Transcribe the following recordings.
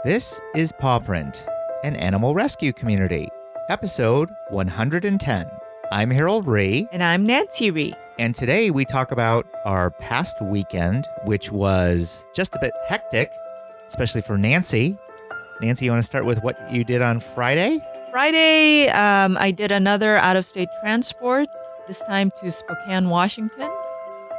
This is Paw Print, an animal rescue community, episode 110. I'm Harold Ree. And I'm Nancy Ree. And today we talk about our past weekend, which was just a bit hectic, especially for Nancy. Nancy, you want to start with what you did on Friday? Friday, I did another out-of-state transport, this time to Spokane, Washington.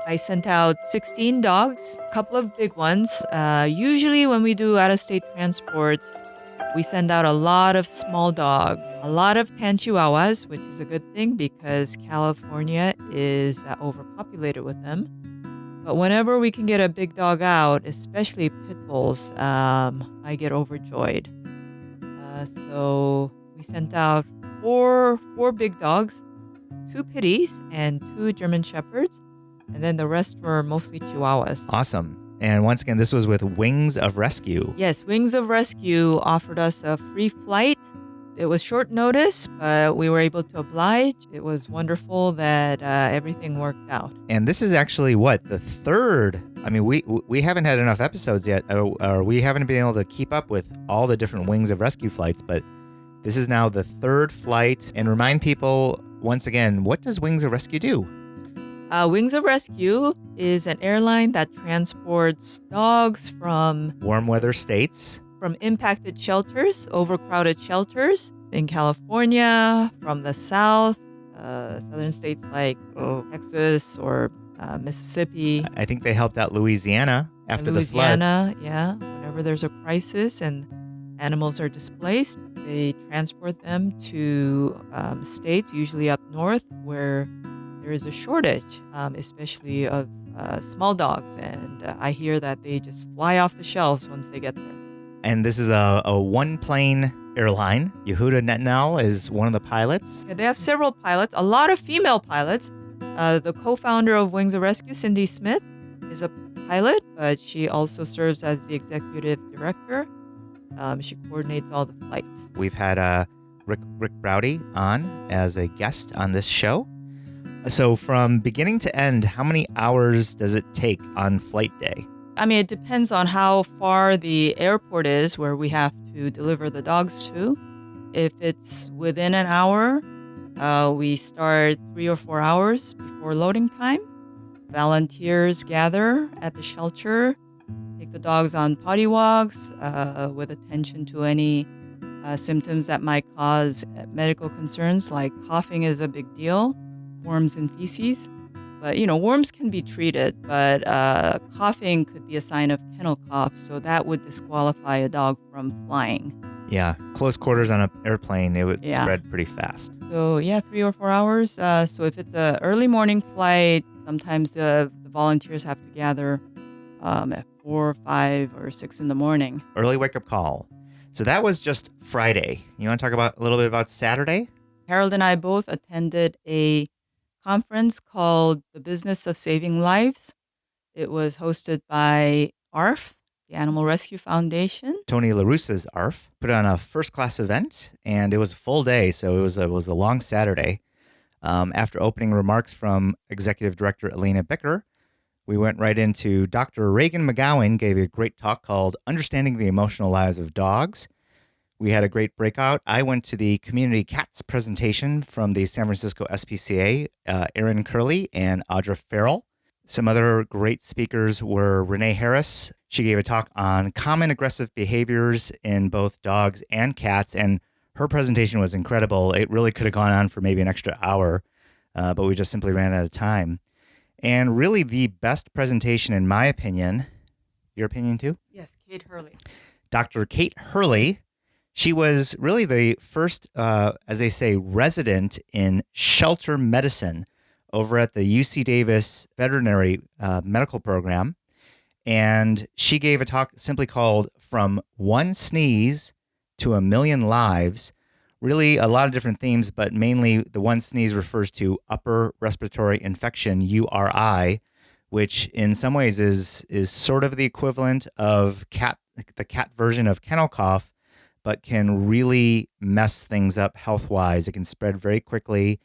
I sent out 16 dogs, a couple of big ones. Usually when we do out-of-state transports, we send out a lot of small dogs, a lot of tan chihuahuas, which is a good thing because California is overpopulated with them. But whenever we can get a big dog out, especially pit bulls, I get overjoyed. So we sent out four big dogs, 2 Pitties and 2 German Shepherds, and then the rest were mostly Chihuahuas. Awesome. And once again, this was with Wings of Rescue. Yes, Wings of Rescue offered us a free flight. It was short notice, but we were able to oblige. It was wonderful that everything worked out. And this is actually the third? I mean, we haven't had enough episodes yet, or we haven't been able to keep up with all the different Wings of Rescue flights, but this is now the third flight. And remind people, once again, what does Wings of Rescue do? Wings of Rescue is an airline that transports dogs from warm weather states, from impacted shelters, overcrowded shelters in California, from the south, southern states like Texas or Mississippi. I think they helped out Louisiana after the floods. Louisiana, yeah. Whenever there's a crisis and animals are displaced, they transport them to states, usually up north, where there is a shortage, especially of small dogs. And I hear that they just fly off the shelves once they get there. And this is a one-plane airline. Yehuda Netnell is one of the pilots. Yeah, they have several pilots, a lot of female pilots. The co-founder of Wings of Rescue, Cindy Smith, is a pilot, but she also serves as the executive director. She coordinates all the flights. We've had Rick Browdy on as a guest on this show. So from beginning to end, how many hours does it take on flight day? I mean, it depends on how far the airport is where we have to deliver the dogs to. If it's within an hour, we start 3 or 4 hours before loading time. Volunteers gather at the shelter, take the dogs on potty walks with attention to any symptoms that might cause medical concerns, like coughing is a big deal, worms and feces. But, worms can be treated, but coughing could be a sign of kennel cough, so that would disqualify a dog from flying. Yeah, close quarters on an airplane, it would spread pretty fast. So, 3 or 4 hours. So if it's an early morning flight, sometimes the volunteers have to gather at 4, 5, or 6 in the morning. Early wake-up call. So that was just Friday. You want to talk a little bit about Saturday? Harold and I both attended a conference called The Business of Saving Lives. It was hosted by ARF, the Animal Rescue Foundation. Tony LaRussa's ARF put on a first-class event, and it was a full day, so it was a long Saturday. After opening remarks from Executive Director Elena Bicker, we went right into Dr. Regan McGowan gave a great talk called Understanding the Emotional Lives of Dogs. We had a great breakout. I went to the Community Cats presentation from the San Francisco SPCA, Erin Kerley and Audra Farrell. Some other great speakers were Renee Harris. She gave a talk on common aggressive behaviors in both dogs and cats, and her presentation was incredible. It really could have gone on for maybe an extra hour, but we just simply ran out of time. And really the best presentation, in my opinion, your opinion too? Yes, Kate Hurley. Dr. Kate Hurley. She was really the first, as they say, resident in shelter medicine over at the UC Davis Veterinary Medical Program. And she gave a talk simply called From One Sneeze to a Million Lives. Really a lot of different themes, but mainly the one sneeze refers to upper respiratory infection, URI, which in some ways is sort of the equivalent of the cat version of kennel cough, but can really mess things up health-wise. It can spread very quickly,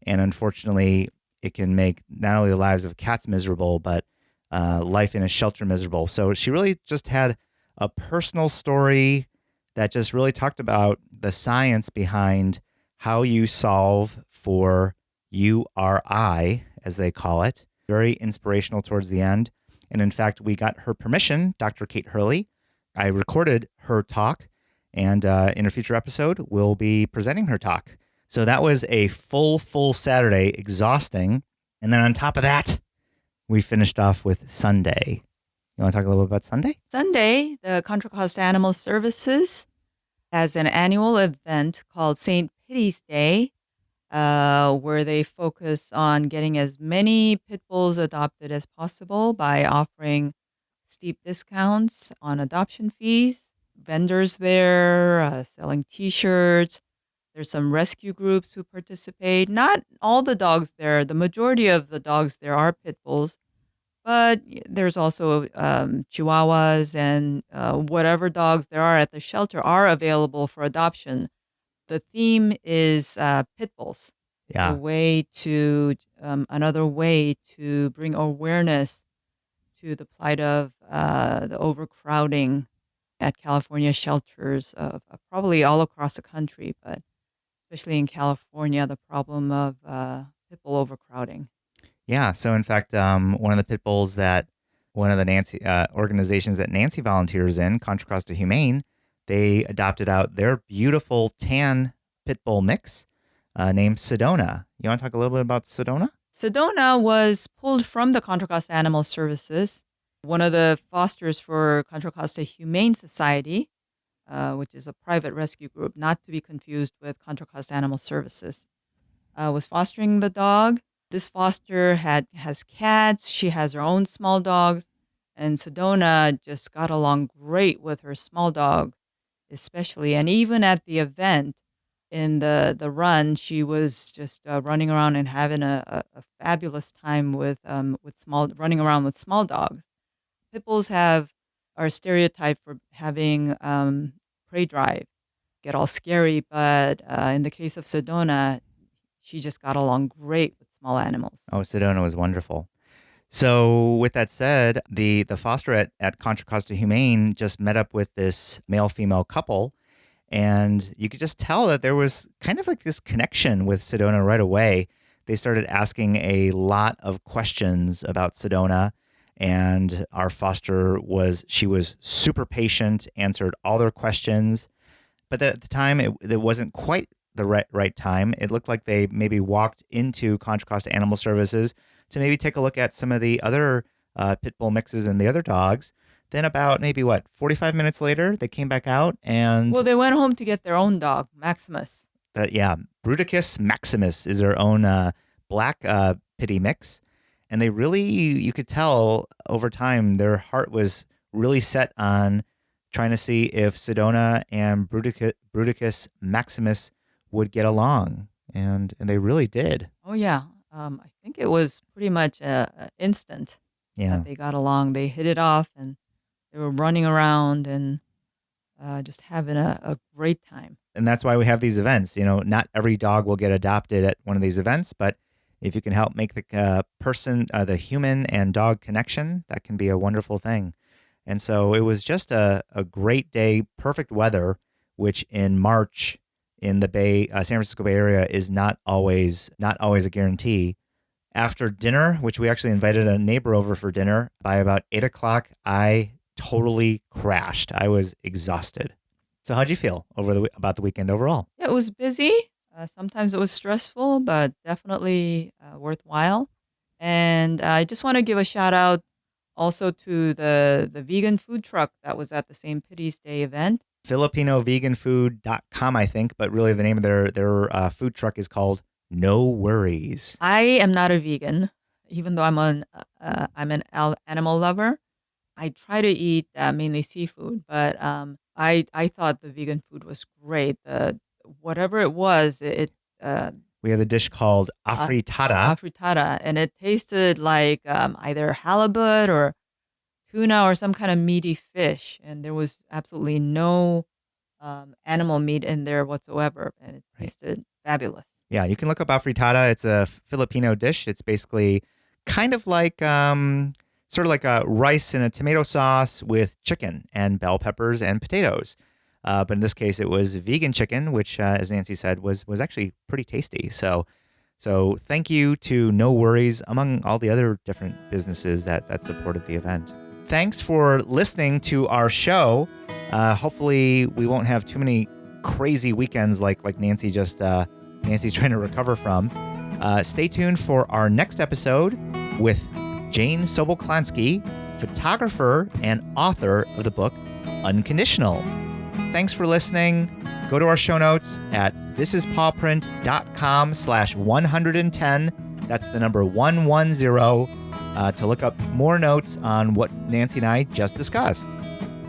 and unfortunately, it can make not only the lives of cats miserable, but life in a shelter miserable. So she really just had a personal story that just really talked about the science behind how you solve for URI, as they call it. Very inspirational towards the end. And in fact, we got her permission, Dr. Kate Hurley. I recorded her talk, and in a future episode, we'll be presenting her talk. So that was a full Saturday, exhausting. And then on top of that, we finished off with Sunday. You want to talk a little bit about Sunday? Sunday, the Contra Costa Animal Services has an annual event called St. Pitty's Day, where they focus on getting as many pit bulls adopted as possible by offering steep discounts on adoption fees. Vendors there selling T-shirts. There's some rescue groups who participate. Not all the dogs there. The majority of the dogs there are pit bulls, but there's also Chihuahuas and whatever dogs there are at the shelter are available for adoption. The theme is pit bulls. Yeah. Another way to bring awareness to the plight of the overcrowding at California shelters, probably all across the country, but especially in California, the problem of pit bull overcrowding. Yeah. So in fact, one of the pit bulls that one of the Nancy organizations that Nancy volunteers in, Contra Costa Humane, they adopted out their beautiful tan pit bull mix named Sedona. You want to talk a little bit about Sedona? Sedona was pulled from the Contra Costa Animal Services, one of the fosters for Contra Costa Humane Society, which is a private rescue group, not to be confused with Contra Costa Animal Services, was fostering the dog. This foster has cats. She has her own small dogs. And Sedona just got along great with her small dog, especially. And even at the event, in the run, she was just running around and having a fabulous time running around with small dogs. Pit bulls are stereotyped for having prey drive, get all scary, but in the case of Sedona, she just got along great with small animals. Oh, Sedona was wonderful. So with that said, the foster at Contra Costa Humane just met up with this male-female couple, and you could just tell that there was kind of like this connection with Sedona right away. They started asking a lot of questions about Sedona, and our foster was super patient, answered all their questions. But at the time, it wasn't quite the right time. It looked like they maybe walked into Contra Costa Animal Services to maybe take a look at some of the other pit bull mixes and the other dogs. Then about maybe 45 minutes later, they came back out and... Well, they went home to get their own dog, Maximus. Bruticus Maximus is their own black pitty mix. And they really, you could tell over time, their heart was really set on trying to see if Sedona and Bruticus Maximus would get along. And they really did. Oh, yeah. I think it was pretty much instant that they got along. They hit it off and they were running around and just having a great time. And that's why we have these events. You know, not every dog will get adopted at one of these events, but if you can help make the the human and dog connection, that can be a wonderful thing. And so it was just a great day, perfect weather, which in March in the San Francisco Bay Area is not always a guarantee. After dinner, which we actually invited a neighbor over for dinner, by about 8 o'clock, I totally crashed. I was exhausted. So how'd you feel about the weekend overall? It was busy. Sometimes it was stressful, but definitely worthwhile. And I just want to give a shout out also to the vegan food truck that was at the St. Pitty's Day event. FilipinoVeganFood.com, I think, but really the name of their food truck is called No Worries. I am not a vegan, even though I'm an animal lover. I try to eat mainly seafood, but I thought the vegan food was great. Whatever it was, we had a dish called afritada, and it tasted like either halibut or tuna or some kind of meaty fish, and there was absolutely no animal meat in there whatsoever, and it tasted fabulous. Yeah, you can look up afritada. It's a Filipino dish. It's basically kind of like sort of like a rice and a tomato sauce with chicken and bell peppers and potatoes. But in this case, it was vegan chicken, which, as Nancy said, was actually pretty tasty. So thank you to No Worries, among all the other different businesses that supported the event. Thanks for listening to our show. Hopefully, we won't have too many crazy weekends like Nancy's trying to recover from. Stay tuned for our next episode with Jane Sobel-Klansky, photographer and author of the book Unconditional. Thanks for listening. Go to our show notes at thisispawprint.com/110. That's the number 110 to look up more notes on what Nancy and I just discussed.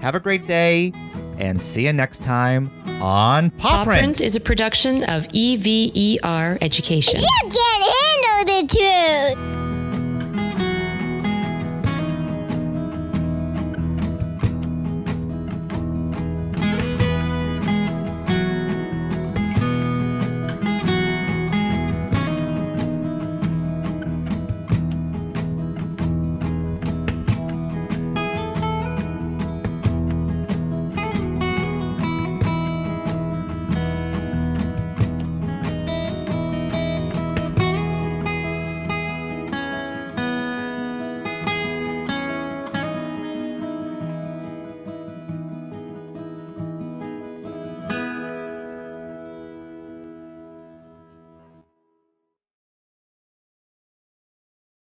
Have a great day and see you next time on Paw Print. Paw Print is a production of EVER Education. You can't handle the truth.